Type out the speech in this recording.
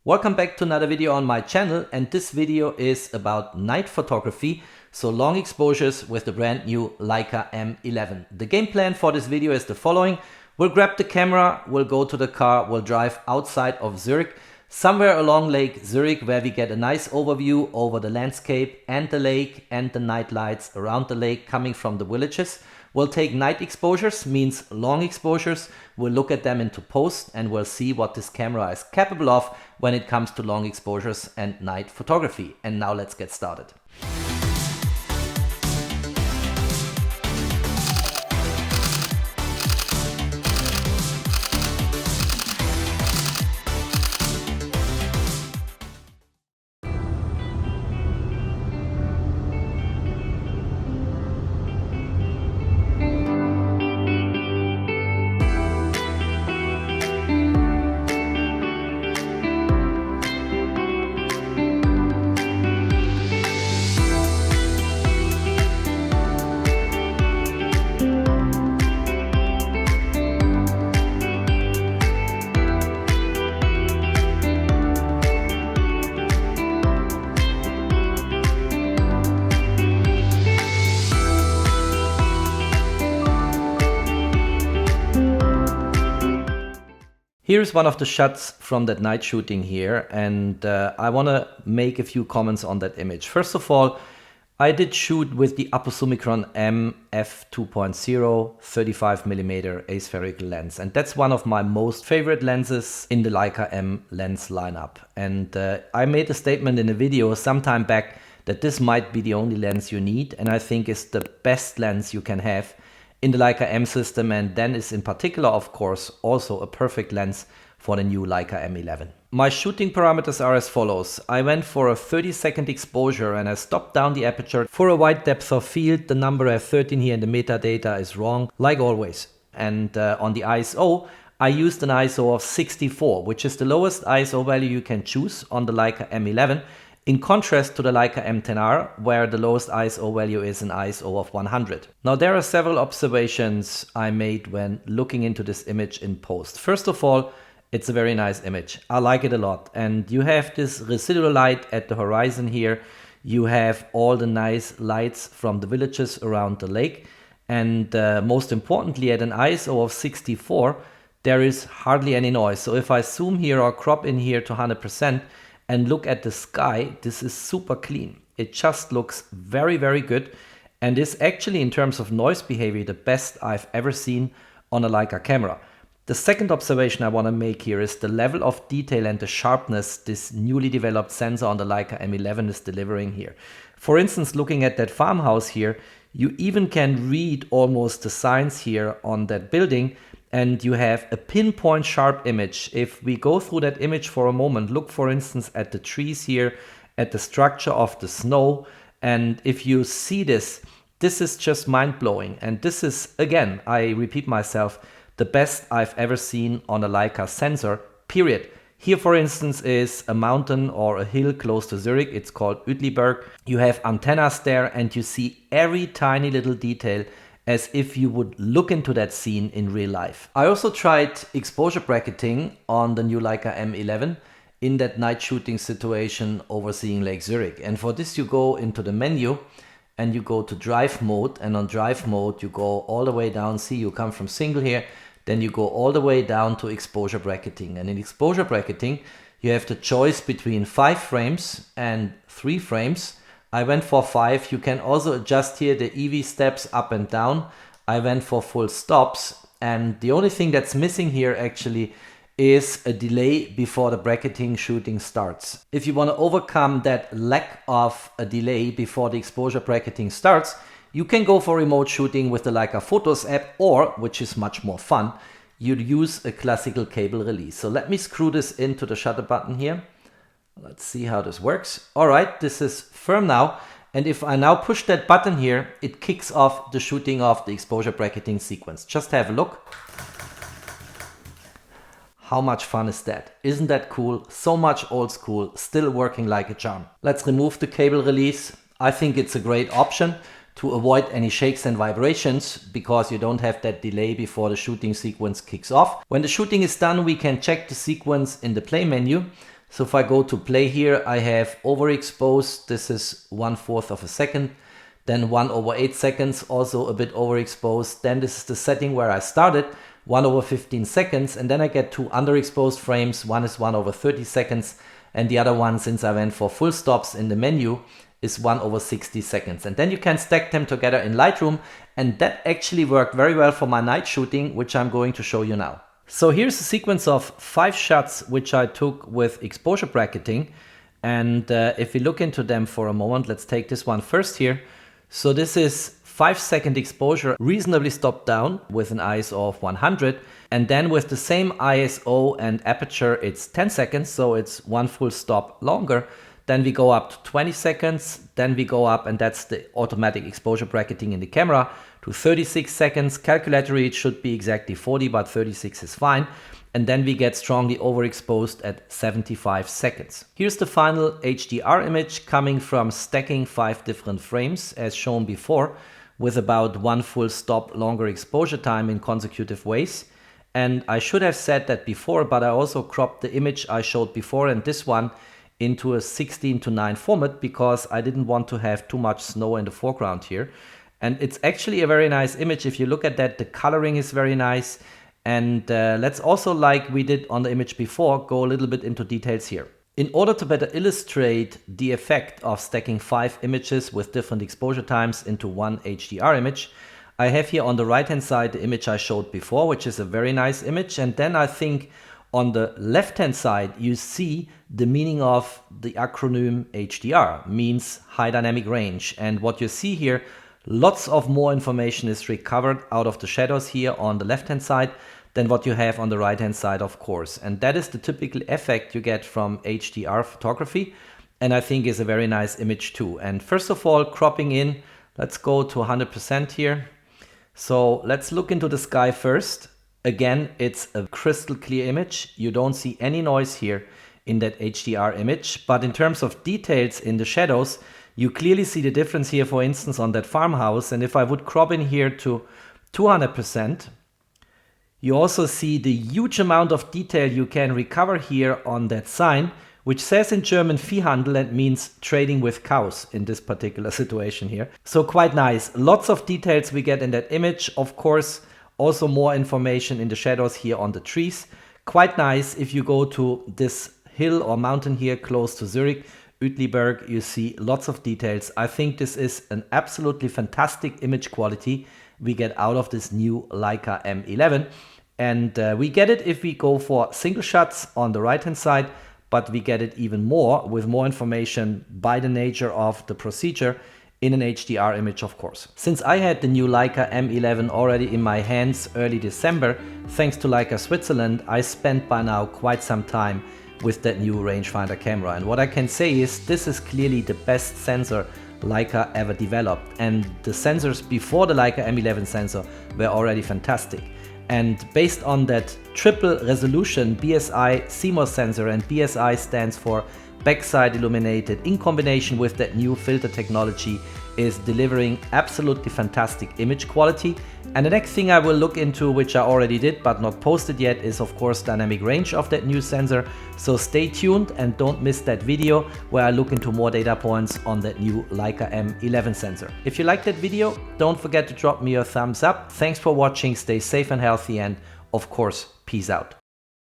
Welcome back to another video on my channel, and this video is about night photography, so long exposures with the brand new Leica M11. The game plan for this video is the following. We'll grab the camera, we'll go to the car, we'll drive outside of Zurich, somewhere along Lake Zurich, where we get a nice overview over the landscape and the lake and the night lights around the lake coming from the villages. We'll take night exposures, means long exposures. We'll look at them into post and we'll see what this camera is capable of when it comes to long exposures and night photography. And now let's get started. Here's one of the shots from that night shooting here, and I want to make a few comments on that image. First of all, I did shoot with the APO-SUMMICRON-M f2.0 35mm aspherical lens, and that's one of my most favorite lenses in the Leica M-Lens lineup. And I made a statement in a video some time back that this might be the only lens you need, and I think is the best lens you can have in the Leica M system, and then is in particular, of course, also a perfect lens for the new Leica M11. My shooting parameters are as follows. I went for a 30-second exposure and I stopped down the aperture for a wide depth of field. The number I have 13 here in the metadata is wrong, like always. And on the ISO, I used an ISO of 64, which is the lowest ISO value you can choose on the Leica M11, in contrast to the Leica M10R, where the lowest ISO value is an ISO of 100. Now, there are several observations I made when looking into this image in post. First of all, it's a very nice image. I like it a lot. And you have this residual light at the horizon here. You have all the nice lights from the villages around the lake. And most importantly, at an ISO of 64, there is hardly any noise. So if I zoom here or crop in here to 100%, and look at the sky, this is super clean. It just looks very, very good, and is actually, in terms of noise behavior, the best I've ever seen on a Leica camera. The second observation I want to make here is the level of detail and the sharpness this newly developed sensor on the Leica M11 is delivering here. For instance, looking at that farmhouse here, you even can read almost the signs here on that building, and you have a pinpoint sharp image. If we go through that image for a moment, look for instance at the trees here, at the structure of the snow, and if you see this, this is just mind-blowing. And this is, again, I repeat myself, the best I've ever seen on a Leica sensor, period. Here, for instance, is a mountain or a hill close to Zurich. It's called Uetliberg. You have antennas there, and you see every tiny little detail as if you would look into that scene in real life. I also tried exposure bracketing on the new Leica M11 in that night shooting situation overseeing Lake Zurich. And for this, you go into the menu and you go to drive mode, and on drive mode you go all the way down. See, you come from single here, then you go all the way down to exposure bracketing. And in exposure bracketing, you have the choice between 5 frames and 3 frames. I went for 5. You can also adjust here the EV steps up and down. I went for full stops, and the only thing that's missing here actually is a delay before the bracketing shooting starts. If you want to overcome that lack of a delay before the exposure bracketing starts, you can go for remote shooting with the Leica Photos app, or, which is much more fun, you'd use a classical cable release. So let me screw this into the shutter button here. Let's see how this works. All right, this is firm now. And if I now push that button here, it kicks off the shooting of the exposure bracketing sequence. Just have a look. How much fun is that? Isn't that cool? So much old school, still working like a charm. Let's remove the cable release. I think it's a great option to avoid any shakes and vibrations, because you don't have that delay before the shooting sequence kicks off. When the shooting is done, we can check the sequence in the play menu. So if I go to play here, I have overexposed, this is 1/4 of a second, then 1/8 seconds, also a bit overexposed. Then this is the setting where I started, 1/15 seconds, and then I get two underexposed frames. One is 1/30 seconds, and the other one, since I went for full stops in the menu, is 1/60 seconds. And then you can stack them together in Lightroom, and that actually worked very well for my night shooting, which I'm going to show you now. So here's a sequence of 5 shots which I took with exposure bracketing, and if we look into them for a moment, let's take this one first here. So this is 5-second exposure, reasonably stopped down with an ISO of 100, and then with the same ISO and aperture it's 10 seconds, so it's one full stop longer. Then we go up to 20 seconds, then we go up, and that's the automatic exposure bracketing in the camera, to 36 seconds. Calculatory it should be exactly 40, but 36 is fine. And then we get strongly overexposed at 75 seconds. Here's the final HDR image coming from stacking 5 different frames as shown before, with about one full stop longer exposure time in consecutive ways. And I should have said that before, but I also cropped the image I showed before and this one into a 16:9 format because I didn't want to have too much snow in the foreground here. And it's actually a very nice image. If you look at that, the coloring is very nice. And let's also, like we did on the image before, go a little bit into details here. In order to better illustrate the effect of stacking 5 images with different exposure times into one HDR image, I have here on the right hand side the image I showed before, which is a very nice image. And then I think on the left hand side you see the meaning of the acronym HDR, means high dynamic range. And what you see here, lots of more information is recovered out of the shadows here on the left hand side than what you have on the right hand side, of course. And that is the typical effect you get from HDR photography, and I think is a very nice image too. And first of all, cropping in, let's go to 100% here. So let's look into the sky first. Again, it's a crystal clear image. You don't see any noise here in that HDR image, but in terms of details in the shadows, you clearly see the difference here, for instance, on that farmhouse. And if I would crop in here to 200%, you also see the huge amount of detail you can recover here on that sign, which says in German Viehhandel, and means trading with cows in this particular situation here. So quite nice. Lots of details we get in that image. Of course, also more information in the shadows here on the trees. Quite nice. If you go to this hill or mountain here close to Zurich, Uetliberg, you see lots of details. I think this is an absolutely fantastic image quality we get out of this new Leica M11. And we get it if we go for single shots on the right hand side, but we get it even more with more information by the nature of the procedure in an HDR image, of course. Since I had the new Leica M11 already in my hands early December, thanks to Leica Switzerland, I spent by now quite some time with that new rangefinder camera. And what I can say is this is clearly the best sensor Leica ever developed. And the sensors before the Leica M11 sensor were already fantastic. And based on that triple resolution BSI CMOS sensor, and BSI stands for backside illuminated, in combination with that new filter technology, is delivering absolutely fantastic image quality. And the next thing I will look into, which I already did but not posted yet, is of course dynamic range of that new sensor. So stay tuned and don't miss that video where I look into more data points on that new Leica M11 sensor. If you liked that video, don't forget to drop me a thumbs up. Thanks for watching, stay safe and healthy, and of course, peace out.